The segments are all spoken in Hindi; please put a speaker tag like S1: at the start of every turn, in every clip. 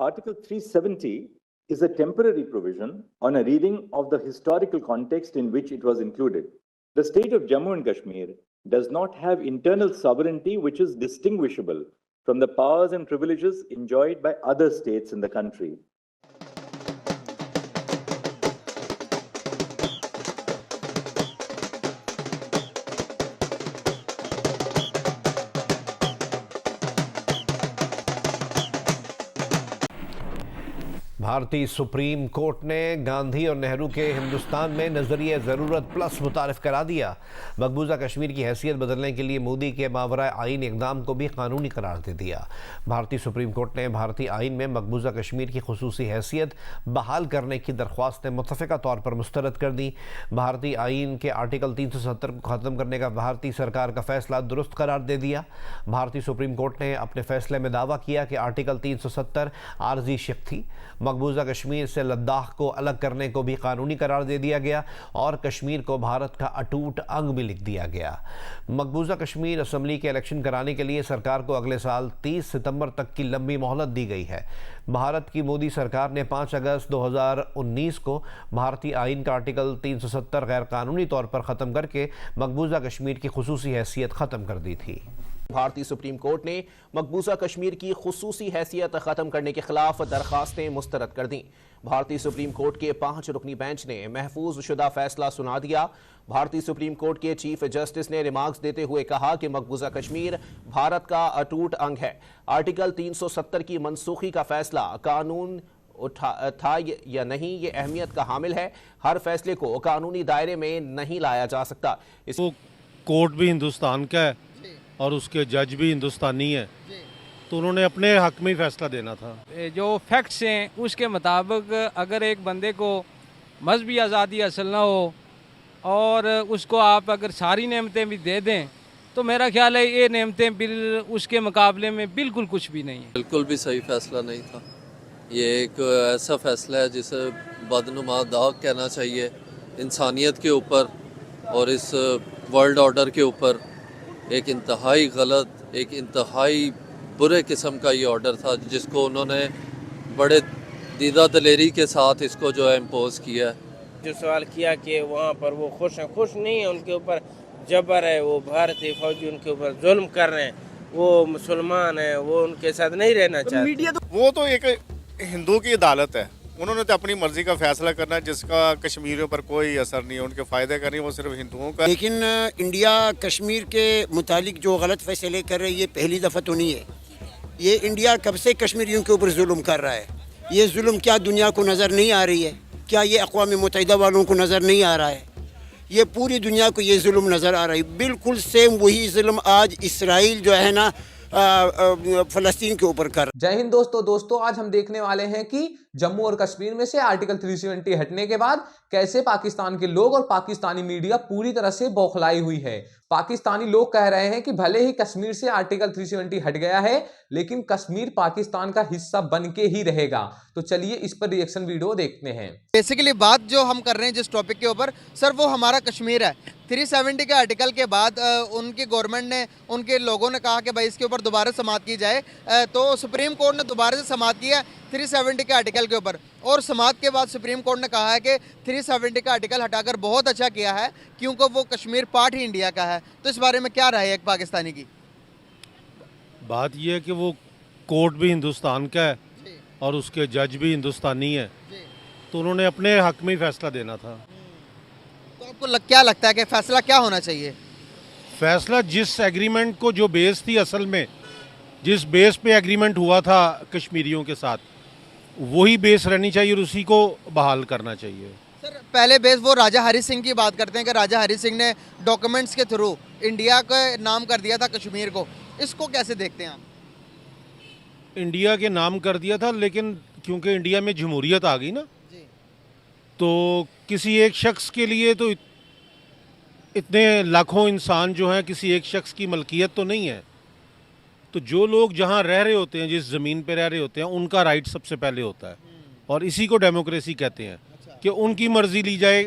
S1: Article 370 is a temporary provision on a reading of the historical context in which it was included. The state of Jammu and Kashmir does not have internal sovereignty which is distinguishable from the powers and privileges enjoyed by other states in the country.
S2: भारतीय सुप्रीम कोर्ट ने गांधी और नेहरू के हिंदुस्तान में नजरिए ज़रूरत प्लस मुतारिफ करा दिया। मकबूजा कश्मीर की हैसियत बदलने के लिए मोदी के मावरा आइन इक़दाम को भी कानूनी करार दे दिया। भारतीय सुप्रीम कोर्ट ने भारतीय आइन में मकबूजा कश्मीर की खुसूसी हैसियत बहाल करने की दरख्वास्त मुतफ़िका तौर पर मुस्तरद कर दी। भारतीय आइन के आर्टिकल 370 को ख़त्म करने का भारतीय सरकार का फैसला दुरुस्त करार दे दिया। भारतीय सुप्रीम कोर्ट ने अपने फैसले में दावा किया कि आर्टिकल 370 आर्जी शिक थी। मकबूजा कश्मीर से लद्दाख को अलग करने को भी कानूनी करार दे दिया गया और कश्मीर को भारत का अटूट अंग भी लिख दिया गया। मकबूजा कश्मीर असम्बली के इलेक्शन कराने के लिए सरकार को अगले साल 30 सितंबर तक की लंबी मोहलत दी गई है। भारत की मोदी सरकार ने 5 अगस्त 2019 को भारतीय आइन का आर्टिकल 370 गैर कानूनी तौर पर ख़त्म करके मकबूजा कश्मीर की खुसूसी हैसियत ख़त्म कर दी थी।
S3: भारतीय सुप्रीम कोर्ट ने मकबूजा कश्मीर की खुसूसी हैसियत ख़त्म करने के खिलाफ दरखास्तें मुस्तरद कर दी। भारतीय सुप्रीम कोर्ट के 5 रुकनी बेंच ने महफूज शुदा फैसला सुना दिया। भारतीय सुप्रीम कोर्ट के चीफ जस्टिस ने रिमार्क्स देते हुए कहा कि मकबूजा कश्मीर भारत का अटूट अंग है। आर्टिकल 370 की मनसूखी का फैसला कानून था या नहीं, ये अहमियत का हामिल है। हर फैसले को कानूनी दायरे में नहीं लाया जा सकता।
S4: इसको कोर्ट भी हिंदुस्तान का है और उसके जज भी हिंदुस्तानी है, तो उन्होंने अपने हक में ही फैसला देना था।
S5: जो फैक्ट्स हैं उसके मुताबिक अगर एक बंदे को मजहबी आज़ादी हासिल ना हो और उसको आप अगर सारी नेमतें भी दे दें तो मेरा ख्याल है ये नेमतें बिल उसके मुकाबले में बिल्कुल कुछ भी नहीं है।
S6: बिल्कुल भी सही फैसला नहीं था। ये एक ऐसा फैसला है जिसे बदनुमा दाग कहना चाहिए इंसानियत के ऊपर और इस वर्ल्ड ऑर्डर के ऊपर। एक इंतहाई गलत, एक इंतहाई बुरे किस्म का ये ऑर्डर था जिसको उन्होंने बड़े दीदा दलेरी के साथ इसको जो है इम्पोज किया है।
S7: जो सवाल किया कि वहाँ पर वो खुश हैं, खुश नहीं है, उनके ऊपर जबर है, वो भारतीय फौजी उनके ऊपर जुल्म कर रहे हैं, वो मुसलमान हैं, वो उनके साथ नहीं रहना चाहते।
S8: वो तो एक हिंदू की अदालत है, उन्होंने तो अपनी मर्जी का फैसला करना है जिसका कश्मीरियों पर कोई असर नहीं है, उनके फ़ायदे का नहीं, वो सिर्फ हिंदुओं का।
S9: लेकिन इंडिया कश्मीर के मुतालिक जो गलत फैसले कर रही है ये पहली दफ़ा तो नहीं है। ये इंडिया कब से कश्मीरियों के ऊपर जुल्म कर रहा है। ये जुल्म क्या दुनिया को नज़र नहीं आ रही है? क्या ये अक़वाम मुत्तहिदा वालों को नज़र नहीं आ रहा है? ये पूरी दुनिया को ये जुल्म नज़र आ रहा है। बिल्कुल सेम वही जुल्म आज इसराइल जो है ना फ़लस्तीन के ऊपर कर।
S10: जय हिंद दोस्तों, आज हम देखने वाले हैं कि जम्मू और कश्मीर में से आर्टिकल 370 हटने के बाद कैसे पाकिस्तान के लोग और पाकिस्तानी मीडिया पूरी तरह से बौखलाई हुई है। पाकिस्तानी लोग कह रहे हैं कि भले ही कश्मीर से आर्टिकल 370 हट गया है लेकिन कश्मीर पाकिस्तान का हिस्सा बन के ही रहेगा। तो चलिए इस पर रिएक्शन वीडियो देखते हैं।
S11: बेसिकली बात जो हम कर रहे हैं जिस टॉपिक के ऊपर सर, वो हमारा कश्मीर है। 370 के आर्टिकल के बाद उनकी गवर्नमेंट ने, उनके लोगों ने कहा कि भाई इसके ऊपर दोबारा समाअत की जाए, तो सुप्रीम कोर्ट ने दोबारा से समाअत किया 370 के आर्टिकल के ऊपर। और समाअत के बाद सुप्रीम कोर्ट ने कहा है कि 370 का आर्टिकल हटाकर बहुत अच्छा किया है क्योंकि वो कश्मीर पार्ट ही इंडिया का है। तो इस बारे में क्या राय है एक पाकिस्तानी की?
S4: बात यह है कि वो कोर्ट भी हिंदुस्तान का है और उसके जज भी हिंदुस्तानी है, तो उन्होंने अपने हक में ही फैसला देना था।
S11: तो आपको क्या लगता है कि फैसला क्या होना चाहिए?
S4: फैसला जिस एग्रीमेंट को, जो बेस थी असल में, जिस बेस पे एग्रीमेंट हुआ था कश्मीरियों के साथ, वही बेस रहनी चाहिए और उसी को बहाल करना चाहिए।
S11: सर पहले बेस वो राजा हरी सिंह की बात करते हैं कि राजा हरी सिंह ने डॉक्यूमेंट्स के थ्रू इंडिया का नाम कर दिया था कश्मीर को, इसको कैसे देखते हैं आप?
S4: इंडिया के नाम कर दिया था, लेकिन क्योंकि इंडिया में जमहूरियत आ गई ना, तो किसी एक शख्स के लिए तो इतने लाखों इंसान जो हैं किसी एक शख्स की मलकियत तो नहीं है। तो जो लोग जहाँ रह रहे होते हैं, जिस ज़मीन पे रह रहे होते हैं, उनका राइट सबसे पहले होता है और इसी को डेमोक्रेसी कहते हैं कि उनकी मर्ज़ी ली जाए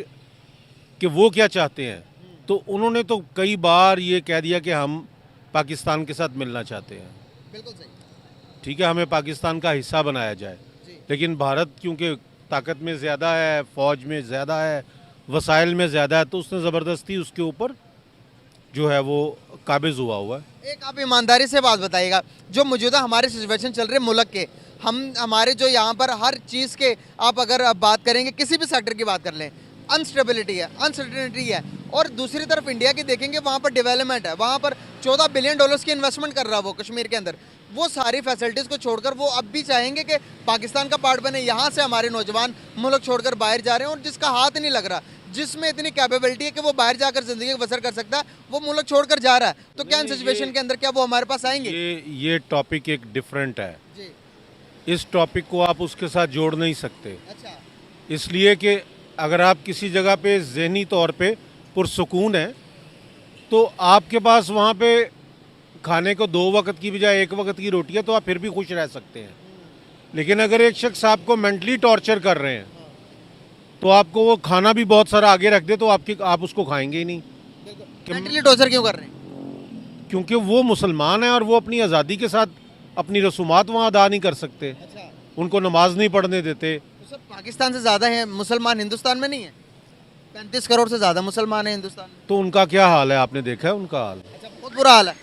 S4: कि वो क्या चाहते हैं। तो उन्होंने तो कई बार ये कह दिया कि हम पाकिस्तान के साथ मिलना चाहते हैं।
S11: बिल्कुल सही।
S4: ठीक है, हमें पाकिस्तान का हिस्सा बनाया जाए, लेकिन भारत क्योंकि ताकत में ज़्यादा है, फ़ौज में ज़्यादा है, वसाइल में ज़्यादा है, तो उसने ज़बरदस्ती उसके ऊपर जो है वो काबिज़ हुआ है।
S11: एक आप ईमानदारी से बात बताइएगा, जो मौजूदा हमारे सिचुएशन चल रहे मुल्क के, हमारे जो यहाँ पर हर चीज़ के आप अगर बात करेंगे, किसी भी सेक्टर की बात कर लें, अनस्टेबिलिटी है, अनसर्टेनिटी है, और दूसरी तरफ इंडिया की देखेंगे वहाँ पर डेवलपमेंट है, वहाँ पर $14 बिलियन की इन्वेस्टमेंट कर रहा है वो कश्मीर के अंदर। वो सारी फैसिलिटीज़ को छोड़कर वो अब भी चाहेंगे कि पाकिस्तान का पार्ट बने। यहाँ से हमारे नौजवान मुल्क छोड़कर बाहर जा रहे हैं, और जिसका हाथ नहीं लग रहा, जिसमें इतनी कैपेबिलिटी है कि वो बाहर जाकर ज़िंदगी बसर कर सकता है, वो मुल्क छोड़कर जा रहा है। तो क्या इन सिचुएशन के अंदर क्या वो हमारे पास आएंगे?
S4: ये टॉपिक एक डिफरेंट है, इस टॉपिक को आप उसके साथ जोड़ नहीं सकते।
S11: अच्छा,
S4: इसलिए कि अगर आप किसी जगह पे ज़हनी तौर पे पुरसुकून है, तो आपके पास वहाँ पे खाने को 2 वक्त की बजाय 1 वक्त की रोटी है, तो आप फिर भी खुश रह सकते हैं। लेकिन अगर एक शख्स आपको मेंटली टॉर्चर कर रहे हैं, तो आपको वो खाना भी बहुत सारा आगे रख दे, तो आप उसको खाएंगे ही नहीं।
S11: मेंटली टॉर्चर क्यों कर रहे हैं?
S4: क्योंकि वो मुसलमान है और वो अपनी आज़ादी के साथ अपनी रसूमात वहाँ अदा नहीं कर सकते।
S11: अच्छा,
S4: उनको नमाज नहीं पढ़ने देते।
S11: तो सब पाकिस्तान से ज़्यादा है मुसलमान हिंदुस्तान में नहीं है? 35 करोड़ से ज़्यादा मुसलमान है हिंदुस्तान में।
S4: तो उनका क्या हाल है, आपने देखा है उनका हाल?
S11: अच्छा, बहुत बुरा हाल है।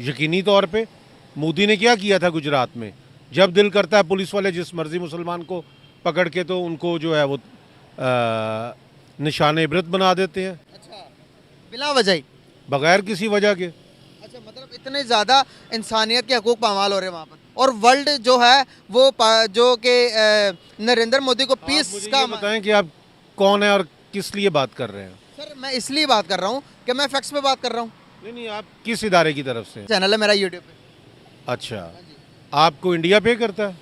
S4: यकीनी तौर पे मोदी ने क्या किया था गुजरात में, जब दिल करता है पुलिस वाले जिस मर्जी मुसलमान को पकड़ के तो उनको जो है वो निशान इबरत बना देते हैं।
S11: अच्छा, बिला वजह ही,
S4: बगैर किसी वजह के।
S11: अच्छा, मतलब इतने ज़्यादा इंसानियत के हकूक़ पामाल हो रहे हैं वहाँ पर, और वर्ल्ड जो है वो जो कि नरेंद्र मोदी को पीस
S4: मुझे
S11: का
S4: ये बताएं कि आप कौन है और किस लिए बात कर रहे हैं?
S11: सर मैं इसलिए बात कर रहा हूँ कि मैं फैक्ट्स पे बात कर रहा हूँ।
S4: नहीं, आप किस इदारे की तरफ से?
S11: चैनल है मेरा यूट्यूब पे।
S4: अच्छा, आपको इंडिया पे करता है?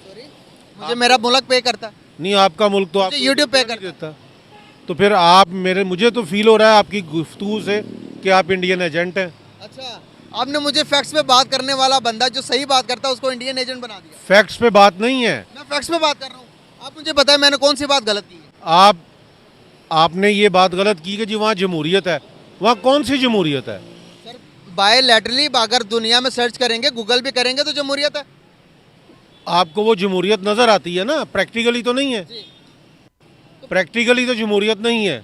S11: सॉरी, मुझे मेरा मुल्क पे करता है।
S4: नहीं, आपका मुल्क तो आपको
S11: यूट्यूब पे
S4: नहीं देता। तो फिर आप मुझे तो फील हो रहा है आपकी गुफ्तगू से कि आप इंडियन एजेंट हैं।
S11: अच्छा, आपने मुझे फैक्ट्स पे बात करने वाला बंदा जो सही बात करता है उसको इंडियन एजेंट बना दिया।
S4: फैक्ट्स पे बात नहीं है,
S11: मैं फैक्ट्स पे बात कर रहा हूँ। आप मुझे बताएं मैंने कौन सी बात गलत की है?
S4: आपने ये बात गलत की कि जी वहाँ जमहूरियत है। वहाँ कौन सी जमहूरियत है?
S11: सर बायोलैटरली अगर दुनिया में सर्च करेंगे, गूगल भी करेंगे तो जमहूरियत है।
S4: आपको वो जमहूरियत नजर आती है ना, प्रैक्टिकली तो नहीं है। प्रैक्टिकली तो जमहूरियत नहीं है।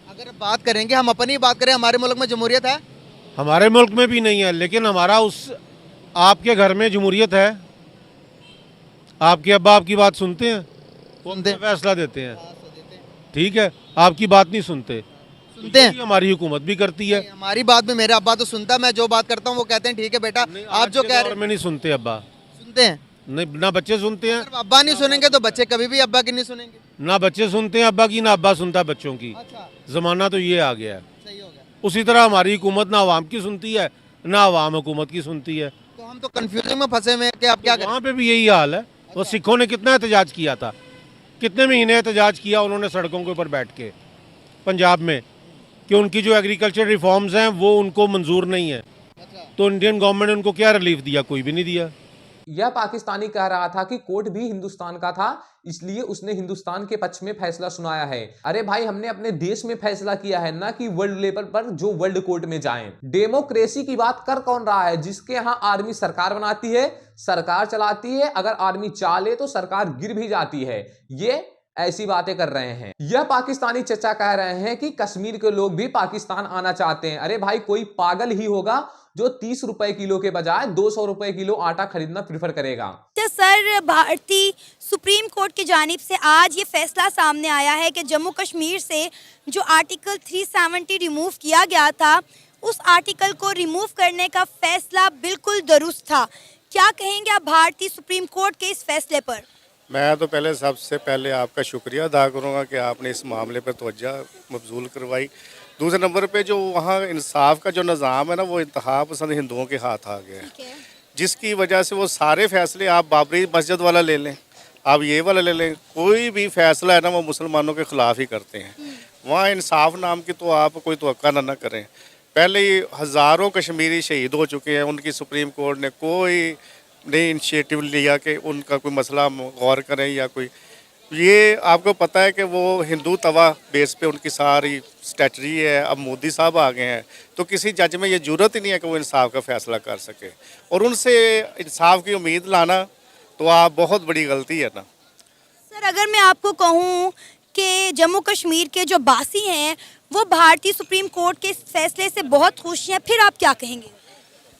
S11: अगर बात करेंगे, हम अपनी बात करें, हमारे मुल्क में जमहूरियत है?
S4: हमारे मुल्क में भी नहीं है, लेकिन हमारा आपके घर में जमहूरियत है। आपके अब्बा आपकी बात सुनते हैं, वो फैसला देते हैं, ठीक है, आपकी बात नहीं सुनते हैं। हमारी हुकूमत भी करती है।
S11: हमारी बात भी मेरा अब्बा तो सुनता है, मैं जो बात करता हूँ वो कहते हैं ठीक है बेटा, आप जो कह रहे हैं।
S4: में नहीं सुनते अब्बा?
S11: सुनते हैं
S4: नहीं, ना बच्चे सुनते हैं।
S11: अब्बा नहीं सुनेंगे तो बच्चे कभी भी अब्बा की नहीं सुनेंगे।
S4: ना बच्चे सुनते हैं अब्बा की, ना अब्बा सुनता बच्चों की।
S11: अच्छा,
S4: जमाना तो ये आ गया है।
S11: सही हो गया।
S4: उसी तरह हमारी हुकूमत ना अवाम की सुनती है, ना अवाम हुकूमत की सुनती है।
S11: तो हम तो कंफ्यूजन में फंसे हुए हैं कि आप क्या करें।
S4: वहाँ पे भी यही हाल है। वो सिखों ने कितना एहतजाज किया था, कितने महीने एहतजाज किया उन्होंने सड़कों के ऊपर बैठ के पंजाब में, कि उनकी जो एग्रीकल्चर रिफॉर्म्स हैं वो उनको मंजूर नहीं है। तो इंडियन गवर्नमेंट ने उनको क्या रिलीफ दिया? कोई भी नहीं दिया।
S10: यह पाकिस्तानी कह रहा था कि कोर्ट भी हिंदुस्तान का था, इसलिए उसने हिंदुस्तान के पक्ष में फैसला सुनाया है। अरे भाई, हमने अपने देश में फैसला किया है ना कि वर्ल्ड लेवल पर जो वर्ल्ड कोर्ट में जाएं। डेमोक्रेसी की बात कर कौन रहा है? जिसके यहाँ आर्मी सरकार बनाती है, सरकार चलाती है, अगर आर्मी चाले तो सरकार गिर भी जाती है। ये ऐसी बातें कर रहे हैं। यह पाकिस्तानी चचा कह रहे हैं कि कश्मीर के लोग भी पाकिस्तान आना चाहते हैं। अरे भाई, कोई पागल ही होगा जो 30 रुपए किलो के बजाय 200 रुपए किलो आटा खरीदना प्रीफर करेगा।
S12: तो सर, भारतीय सुप्रीम कोर्ट की जानिब से आज ये फैसला सामने आया है कि जम्मू कश्मीर से जो आर्टिकल 370 रिमूव किया गया था, उस आर्टिकल को रिमूव करने का फैसला बिल्कुल दुरुस्त था। क्या कहेंगे आप भारतीय सुप्रीम कोर्ट के इस फैसले पर?
S8: मैं तो सबसे पहले आपका शुक्रिया अदा करूँगा कि आपने इस मामले पर तवज्जो मबजूल करवाई। दूसरे नंबर पे जो वहाँ इंसाफ का जो निज़ाम है ना, वो इंतहा पसंद हिंदुओं के हाथ आ गया है, जिसकी वजह से वो सारे फैसले, आप बाबरी मस्जिद वाला ले लें, आप ये वाला ले लें, कोई भी फैसला है ना वो मुसलमानों के ख़िलाफ़ ही करते हैं। वहाँ इंसाफ नाम की तो आप कोई तवक्का ना करें। पहले ही हज़ारों कश्मीरी शहीद हो चुके हैं, उनकी सुप्रीम कोर्ट ने कोई नहीं इनिशिएटिव लिया कि उनका कोई मसला गौर करें या कोई। ये आपको पता है कि वो हिंदू तवा बेस पे उनकी सारी स्टैचरी है। अब मोदी साहब आ गए हैं तो किसी जज में ये जरूरत ही नहीं है कि वो इंसाफ का फैसला कर सके, और उनसे इंसाफ की उम्मीद लाना तो आप बहुत बड़ी गलती है ना।
S12: सर अगर मैं आपको कहूँ कि जम्मू कश्मीर के जो बासी हैं वो भारतीय सुप्रीम कोर्ट के इस फैसले से बहुत खुश हैं, फिर आप क्या कहेंगे?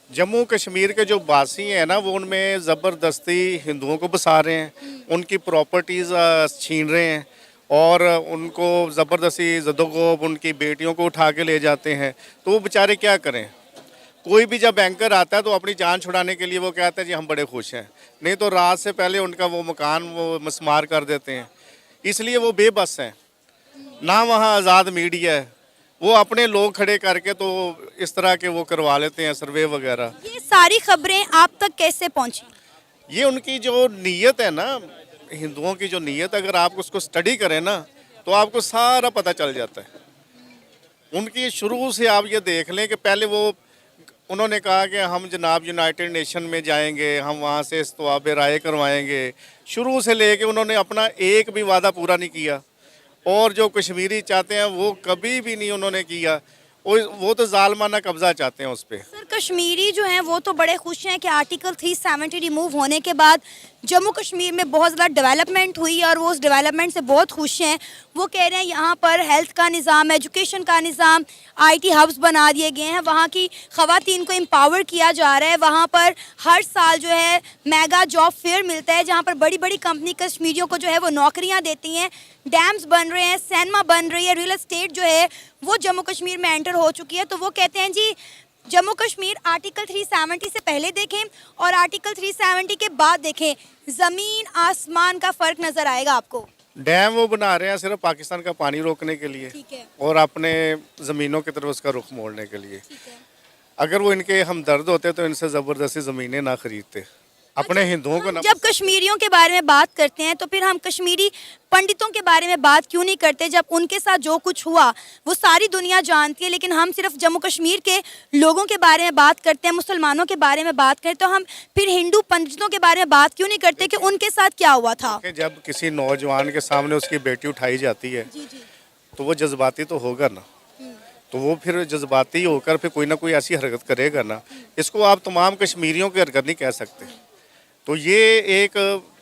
S8: जम्मू कश्मीर के जो बासी हैं ना, वो उनमें ज़बरदस्ती हिंदुओं को बसा रहे हैं, उनकी प्रॉपर्टीज़ छीन रहे हैं और उनको ज़बरदस्ती जदोगोब उनकी बेटियों को उठा के ले जाते हैं। तो वो बेचारे क्या करें? कोई भी जब बैंकर आता है तो अपनी जान छुड़ाने के लिए वो कहता है जी हम बड़े खुश हैं, नहीं तो रात से पहले उनका वो मकान वो मस्मार कर देते हैं। इसलिए वो बेबस हैं ना, वहाँ आज़ाद मीडिया है, वो अपने लोग खड़े करके तो इस तरह के वो करवा लेते हैं सर्वे वगैरह।
S12: ये सारी खबरें आप तक कैसे पहुंची?
S8: ये उनकी जो नीयत है ना, हिंदुओं की जो नीयत, अगर आप उसको स्टडी करें ना तो आपको सारा पता चल जाता है। उनकी शुरू से आप ये देख लें कि पहले उन्होंने कहा कि हम जनाब यूनाइटेड नेशन में जाएंगे, हम वहाँ से इस्तवाब राय करवाएंगे। शुरू से लेके उन्होंने अपना एक भी वादा पूरा नहीं किया, और जो कश्मीरी चाहते हैं वो कभी भी नहीं उन्होंने किया। वो तो जालमाना कब्जा चाहते हैं उस पर।
S12: सर कश्मीरी जो हैं वो तो बड़े खुश हैं कि आर्टिकल 370 रिमूव होने के बाद जम्मू कश्मीर में बहुत ज़्यादा डेवलपमेंट हुई और वो उस डेवलपमेंट से बहुत खुश हैं। वो कह रहे हैं यहाँ पर हेल्थ का निज़ाम, एजुकेशन का निज़ाम, IT हब्स बना दिए गए हैं, वहाँ की ख़वातीन को एम्पावर किया जा रहा है। वहाँ पर हर साल जो है मेगा जॉब फेयर मिलता है जहाँ पर बड़ी बड़ी कंपनी कश्मीरियों को जो है वो नौकरियाँ देती हैं। डैम्स बन रहे हैं, सिनेमा बन रही है, रियल एस्टेट जो है वो जम्मू कश्मीर में एंटर हो चुकी है। तो वो कहते हैं जी जम्मू कश्मीर आर्टिकल 370 से पहले देखें और आर्टिकल 370 के बाद देखें, ज़मीन आसमान का फ़र्क नज़र आएगा आपको।
S8: डैम वो बना रहे हैं सिर्फ पाकिस्तान का पानी रोकने के लिए,
S12: ठीक है,
S8: और अपने ज़मीनों की तरफ उसका रुख मोड़ने के लिए। अगर वो इनके हमदर्द होते तो इनसे ज़बरदस्ती ज़मीनें ना खरीदते, अपने हिंदुओं को ना।
S12: जब कश्मीरियों के बारे में बात करते हैं तो फिर हम कश्मीरी पंडितों के बारे में बात क्यों नहीं करते? जब उनके साथ जो कुछ हुआ वो सारी दुनिया जानती है, लेकिन हम सिर्फ जम्मू कश्मीर के लोगों के बारे में बात करते हैं, मुसलमानों के बारे में बात करते हैं। तो हम फिर हिंदू पंडितों के बारे में बात क्यों नहीं करते कि उनके साथ क्या हुआ था?
S8: जब किसी नौजवान के सामने उसकी बेटी उठाई जाती है तो वो जज्बाती तो होगा ना, तो वो फिर जज्बाती होकर फिर कोई ना कोई ऐसी हरकत करेगा ना। इसको आप तमाम कश्मीरियों की हरकत नहीं कह सकते। तो ये एक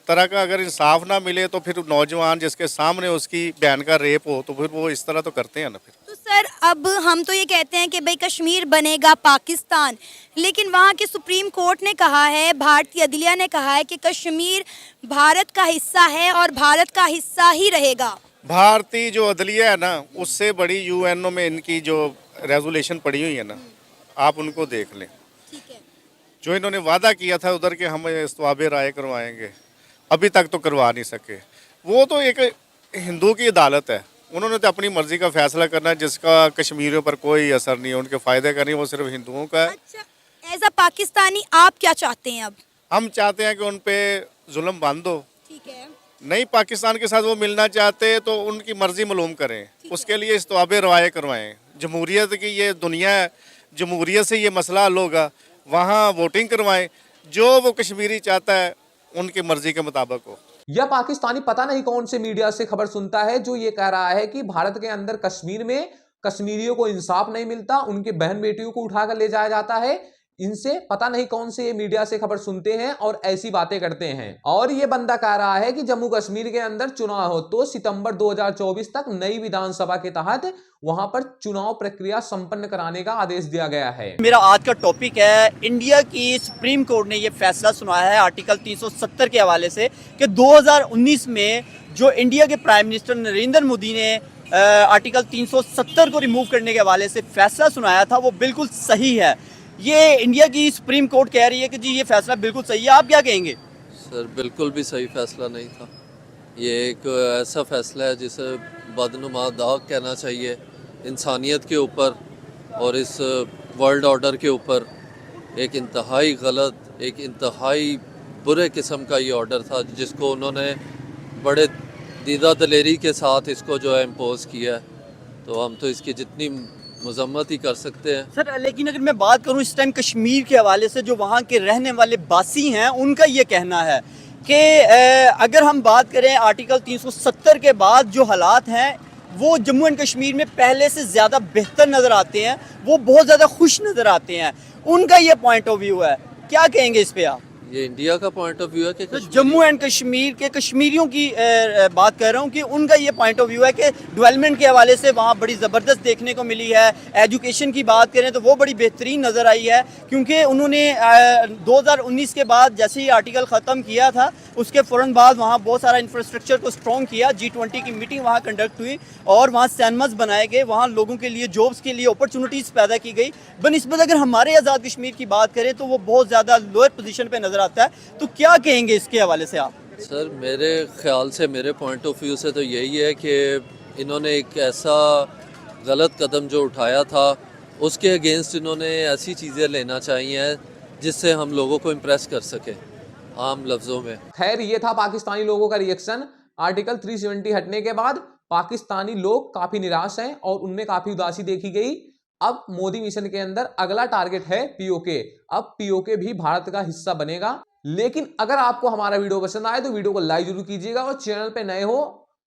S8: तरह का अगर इंसाफ ना मिले तो फिर नौजवान जिसके सामने उसकी बहन का रेप हो तो फिर वो इस तरह तो करते हैं ना फिर।
S12: तो सर अब हम तो ये कहते हैं कि भाई कश्मीर बनेगा पाकिस्तान, लेकिन वहाँ की सुप्रीम कोर्ट ने कहा है, भारतीय अदलिया ने कहा है कि कश्मीर भारत का हिस्सा है और भारत का हिस्सा ही रहेगा।
S8: भारतीय जो अदलिया है ना, उससे बड़ी UNO में इनकी जो रेजोल्यूशन पड़ी हुई है ना, आप उनको देख लें। जो इन्होंने वादा किया था उधर के हम इस्तवाब राय करवाएंगे, अभी तक तो करवा नहीं सके। वो तो एक हिंदू की अदालत है, उन्होंने तो अपनी मर्जी का फैसला करना है जिसका कश्मीरियों पर कोई असर नहीं है, उनके फ़ायदे का नहीं, वो सिर्फ हिंदुओं का है।
S12: अच्छा, एज अ पाकिस्तानी आप क्या चाहते हैं? अब
S8: हम चाहते हैं कि उन पे जुल्म बंद हो।
S12: ठीक है,
S8: नहीं पाकिस्तान के साथ वो मिलना चाहते तो उनकी मर्जी मालूम करें, उसके लिए इस्तवाब राय करवाएं। जमहूरियत की ये दुनिया है, जमहूरियत से ये मसला हल होगा। वहाँ वोटिंग करवाएं, जो वो कश्मीरी चाहता है उनकी मर्जी के मुताबिक हो।
S10: यह पाकिस्तानी पता नहीं कौन से मीडिया से खबर सुनता है जो ये कह रहा है कि भारत के अंदर कश्मीर में कश्मीरियों को इंसाफ नहीं मिलता, उनके बहन बेटियों को उठाकर ले जाया जाता है। इनसे पता नहीं कौन से ये मीडिया से खबर सुनते हैं और ऐसी बातें करते हैं। और ये बंदा कह रहा है कि जम्मू कश्मीर के अंदर चुनाव हो तो सितंबर 2024 तक नई विधानसभा के तहत वहां पर चुनाव प्रक्रिया संपन्न कराने का आदेश दिया गया है।
S13: मेरा आज का टॉपिक है, इंडिया की सुप्रीम कोर्ट ने यह फैसला सुनाया है आर्टिकल 370 के हवाले से कि 2019 में जो इंडिया के प्राइम मिनिस्टर नरेंद्र मोदी ने आर्टिकल 370 को रिमूव करने के हवाले से फैसला सुनाया था वो बिल्कुल सही है। ये इंडिया की सुप्रीम कोर्ट कह रही है कि जी ये फैसला बिल्कुल सही है, आप क्या कहेंगे?
S6: सर बिल्कुल भी सही फैसला नहीं था। ये एक ऐसा फैसला है जिसे बदनुमा दाग कहना चाहिए इंसानियत के ऊपर और इस वर्ल्ड ऑर्डर के ऊपर। एक इंतहाई गलत, एक इंतहाई बुरे किस्म का ये ऑर्डर था जिसको उन्होंने बड़े दीदा दलेरी के साथ इसको जो है इम्पोज किया है। तो हम तो इसकी जितनी मजम्मत ही कर सकते हैं।
S13: सर लेकिन अगर मैं बात करूं इस टाइम कश्मीर के हवाले से, जो वहां के रहने वाले बासी हैं उनका ये कहना है कि अगर हम बात करें आर्टिकल 370 के बाद जो हालात हैं वो जम्मू एंड कश्मीर में पहले से ज़्यादा बेहतर नज़र आते हैं, वो बहुत ज़्यादा खुश नज़र आते हैं। उनका ये पॉइंट ऑफ व्यू है, क्या कहेंगे इस पे आप?
S6: ये इंडिया का पॉइंट ऑफ व्यू है कि
S13: तो जम्मू एंड कश्मीर के कश्मीरियों की बात कर रहा हूँ कि उनका ये पॉइंट ऑफ व्यू है कि डेवलपमेंट के हवाले से वहाँ बड़ी ज़बरदस्त देखने को मिली है। एजुकेशन की बात करें तो वो बड़ी बेहतरीन नज़र आई है, क्योंकि उन्होंने 2019 के बाद जैसे ही आर्टिकल ख़त्म किया था उसके फ़ौरन बाद वहाँ बहुत सारा इंफ्रास्ट्रक्चर को स्ट्रॉन्ग किया। G20 की मीटिंग वहाँ कंडक्ट हुई और वहाँ सैनमस बनाए गए, वहाँ लोगों के लिए जॉब्स के लिए अपॉर्चुनिटीज़ पैदा की गई। बनस्बत अगर हमारे आज़ाद कश्मीर की बात करें तो वो बहुत ज़्यादा लोअर पोजीशन पे नज़र आता है। तो क्या कहेंगे इसके हवाले से आप?
S6: सर मेरे ख्याल से, मेरे पॉइंट ऑफ व्यू से तो यही है कि इन्होंने एक ऐसा गलत कदम जो उठाया था उसके अगेंस्ट इन्होंने ऐसी चीज़ें लेना चाहिए जिससे हम लोगों को इम्प्रेस कर सके आम लफ्ज़ों में।
S10: खैर, ये था पाकिस्तानी लोगों का रिएक्शन। आर्टिकल 370 हटने के बाद पाकिस्तानी लोग काफी निराश हैं और उनमें काफी उदासी देखी गई। अब मोदी मिशन के अंदर अगला टारगेट है पीओके। अब पीओके भी भारत का हिस्सा बनेगा। लेकिन अगर आपको हमारा वीडियो पसंद आए तो वीडियो को लाइक जरूर कीजिएगा और चैनल पे नए हो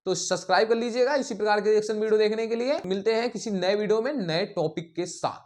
S10: तो सब्सक्राइब कर लीजिएगा इसी प्रकार के रिएक्शन वीडियो देखने के लिए। मिलते हैं किसी नए वीडियो में नए टॉपिक के साथ।